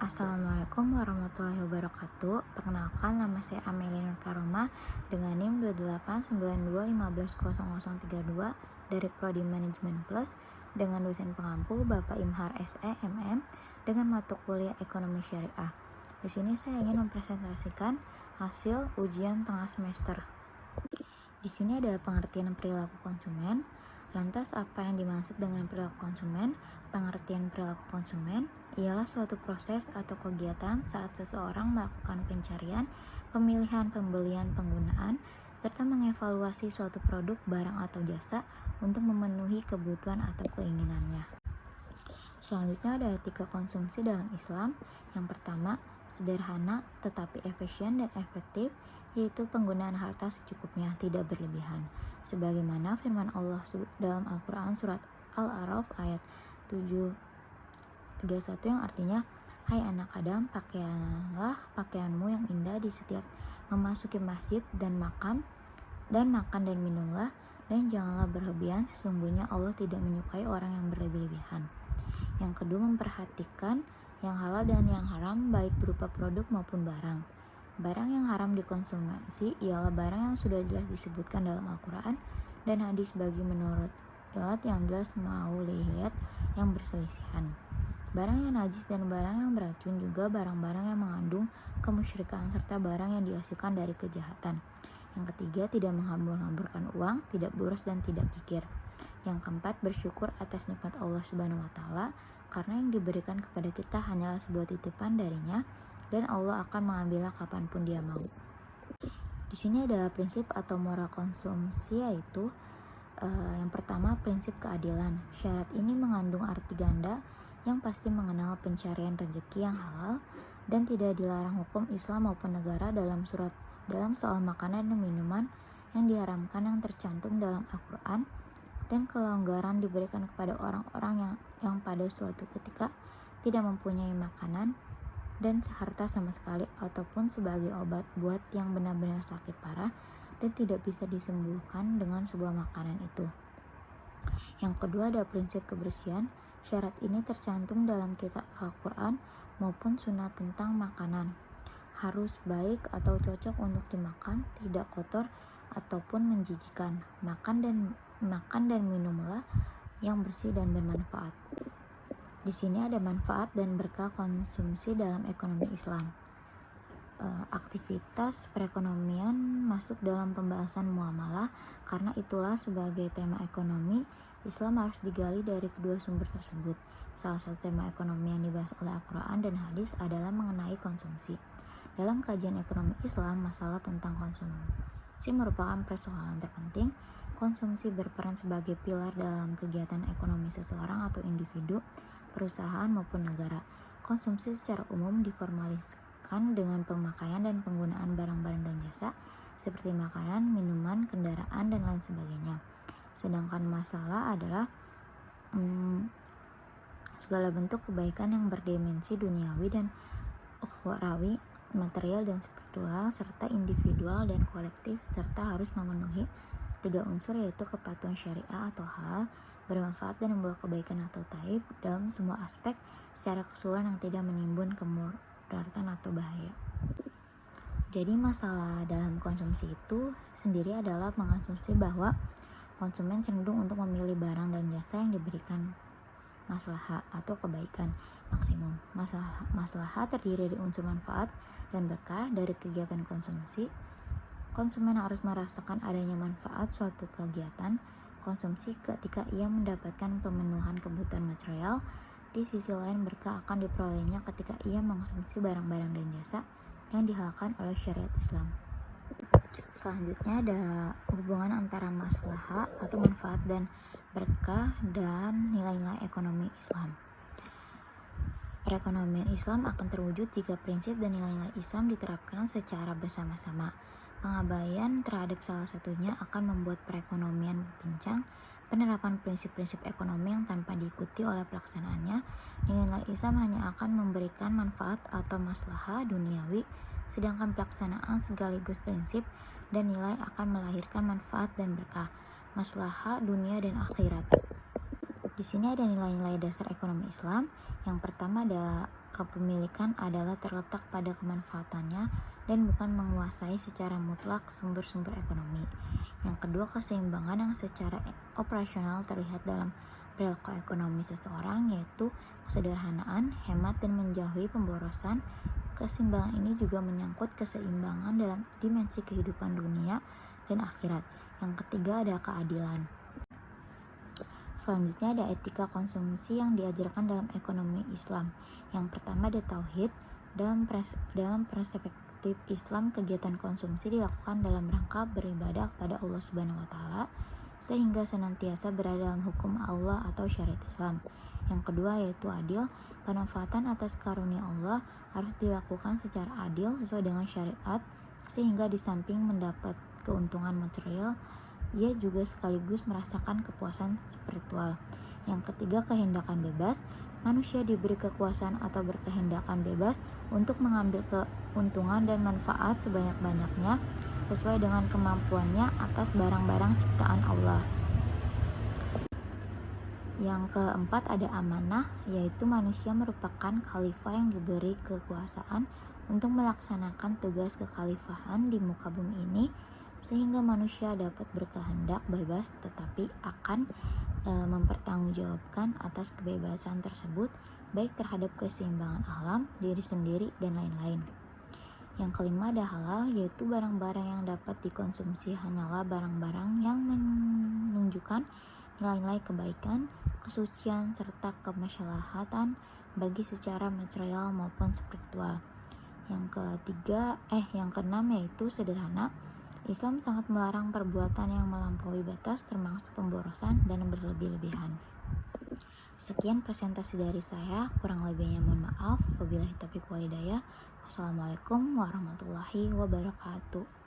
Assalamualaikum warahmatullahi wabarakatuh. Perkenalkan, nama saya Amelia Nur Karoma dengan NIM 2892150032 dari Prodi Manajemen Plus dengan dosen pengampu Bapak Imhar SE MM dengan mata kuliah Ekonomi Syariah. Di sini saya ingin mempresentasikan hasil ujian tengah semester. Di sini ada pengertian perilaku konsumen. Lantas apa yang dimaksud dengan perilaku konsumen? Pengertian perilaku konsumen ialah suatu proses atau kegiatan saat seseorang melakukan pencarian, pemilihan, pembelian, penggunaan, serta mengevaluasi suatu produk, barang, atau jasa untuk memenuhi kebutuhan atau keinginannya. Selanjutnya ada etika konsumsi dalam Islam. Yang pertama, sederhana tetapi efisien dan efektif, yaitu penggunaan harta secukupnya, tidak berlebihan. Sebagaimana firman Allah dalam Al-Quran surat Al-A'raf ayat 731 yang artinya, hai anak Adam, pakaianlah pakaianmu yang indah di setiap memasuki masjid dan makan dan minumlah, dan janganlah berlebihan, sesungguhnya Allah tidak menyukai orang yang berlebih-lebihan. Yang kedua, memperhatikan yang halal dan yang haram, baik berupa produk maupun barang. Barang yang haram dikonsumsi ialah barang yang sudah jelas disebutkan dalam Al-Quran dan hadis bagi menurut ilat yang jelas mau lihat yang berselisihan. Barang yang najis dan barang yang beracun, juga barang-barang yang mengandung kemusyrikan serta barang yang dihasilkan dari kejahatan. Yang ketiga, tidak menghambur-hamburkan uang, tidak boros dan tidak kikir. Yang keempat, bersyukur atas nikmat Allah Subhanahu wa Ta'ala, karena yang diberikan kepada kita hanyalah sebuah titipan darinya, dan Allah akan mengambilnya kapanpun Dia mau. Di sini ada prinsip atau moral konsumsi, yaitu yang pertama, prinsip keadilan. Syarat ini mengandung arti ganda yang pasti mengenal pencarian rezeki yang halal dan tidak dilarang hukum Islam maupun negara dalam soal makanan dan minuman yang diharamkan yang tercantum dalam Al-Quran, dan kelonggaran diberikan kepada orang-orang yang pada suatu ketika tidak mempunyai makanan dan harta sama sekali, ataupun sebagai obat buat yang benar-benar sakit parah dan tidak bisa disembuhkan dengan sebuah makanan itu. Yang kedua ada prinsip kebersihan. Syarat ini tercantum dalam kitab Al-Quran maupun sunnah tentang makanan. Harus baik atau cocok untuk dimakan, tidak kotor ataupun menjijikan. Makan dan minumlah yang bersih dan bermanfaat. Di sini ada manfaat dan berkah konsumsi dalam ekonomi Islam. Aktivitas perekonomian masuk dalam pembahasan muamalah, karena itulah sebagai tema ekonomi, Islam harus digali dari kedua sumber tersebut. Salah satu tema ekonomi yang dibahas oleh Al-Quran dan hadis adalah mengenai konsumsi. Dalam kajian ekonomi Islam, masalah tentang konsumsi merupakan persoalan terpenting. Konsumsi berperan sebagai pilar dalam kegiatan ekonomi seseorang atau individu, perusahaan maupun negara. Konsumsi secara umum diformaliskan dengan pemakaian dan penggunaan barang-barang dan jasa seperti makanan, minuman, kendaraan, dan lain sebagainya. Sedangkan masalah adalah segala bentuk kebaikan yang berdimensi duniawi dan ukhrawi, material dan spiritual, serta individual dan kolektif, serta harus memenuhi tiga unsur, yaitu kepatuhan syariah atau halal, bermanfaat dan membawa kebaikan atau taib dalam semua aspek secara keseluruhan yang tidak menimbun kemudaratan atau bahaya. Jadi masalah dalam konsumsi itu sendiri adalah mengonsumsi bahwa konsumen cenderung untuk memilih barang dan jasa yang diberikan maslahah atau kebaikan maksimum. Maslahah terdiri dari unsur manfaat dan berkah dari kegiatan konsumsi. Konsumen harus merasakan adanya manfaat suatu kegiatan konsumsi ketika ia mendapatkan pemenuhan kebutuhan material. Di sisi lain, berkah akan diperolehnya ketika ia mengonsumsi barang-barang dan jasa yang dihalalkan oleh syariat Islam. Selanjutnya ada hubungan antara maslahah atau manfaat dan berkah dan nilai-nilai ekonomi Islam. Perekonomian Islam akan terwujud jika prinsip dan nilai-nilai Islam diterapkan secara bersama-sama. Pengabaian terhadap salah satunya akan membuat perekonomian pincang. Penerapan prinsip-prinsip ekonomi yang tanpa diikuti oleh pelaksanaannya, nilai Islam hanya akan memberikan manfaat atau maslahah duniawi, sedangkan pelaksanaan sekaligus prinsip dan nilai akan melahirkan manfaat dan berkah, maslahah dunia dan akhirat. Di sini ada nilai-nilai dasar ekonomi Islam. Yang pertama ada kepemilikan adalah terletak pada kemanfaatannya dan bukan menguasai secara mutlak sumber-sumber ekonomi. Yang kedua, keseimbangan yang secara operasional terlihat dalam perilaku ekonomi seseorang, yaitu kesederhanaan, hemat, dan menjauhi pemborosan. Keseimbangan ini juga menyangkut keseimbangan dalam dimensi kehidupan dunia dan akhirat. Yang ketiga ada keadilan. Selanjutnya ada etika konsumsi yang diajarkan dalam ekonomi Islam. Yang pertama ada tauhid. Dalam perspektif Islam, kegiatan konsumsi dilakukan dalam rangka beribadah kepada Allah Subhanahu wa taala sehingga senantiasa berada dalam hukum Allah atau syariat Islam. Yang kedua yaitu adil. Pemanfaatan atas karunia Allah harus dilakukan secara adil sesuai dengan syariat sehingga di samping mendapat keuntungan material, ia juga sekaligus merasakan kepuasan spiritual. Yang ketiga, kehendakan bebas. Manusia diberi kekuasaan atau berkehendakan bebas untuk mengambil keuntungan dan manfaat sebanyak-banyaknya sesuai dengan kemampuannya atas barang-barang ciptaan Allah. Yang keempat ada amanah, yaitu manusia merupakan khalifah yang diberi kekuasaan untuk melaksanakan tugas kekhalifahan di muka bumi ini sehingga manusia dapat berkehendak bebas tetapi akan mempertanggungjawabkan atas kebebasan tersebut baik terhadap keseimbangan alam, diri sendiri, dan lain-lain. Yang kelima ada halal, yaitu barang-barang yang dapat dikonsumsi hanyalah barang-barang yang menunjukkan nilai-nilai kebaikan, kesucian, serta kemaslahatan bagi secara material maupun spiritual. Yang keenam yaitu sederhana. Islam sangat melarang perbuatan yang melampaui batas termasuk pemborosan dan berlebih-lebihan. Sekian presentasi dari saya, kurang lebihnya mohon maaf. Wabillahi taufiq wal hidayah. Wassalamualaikum warahmatullahi wabarakatuh.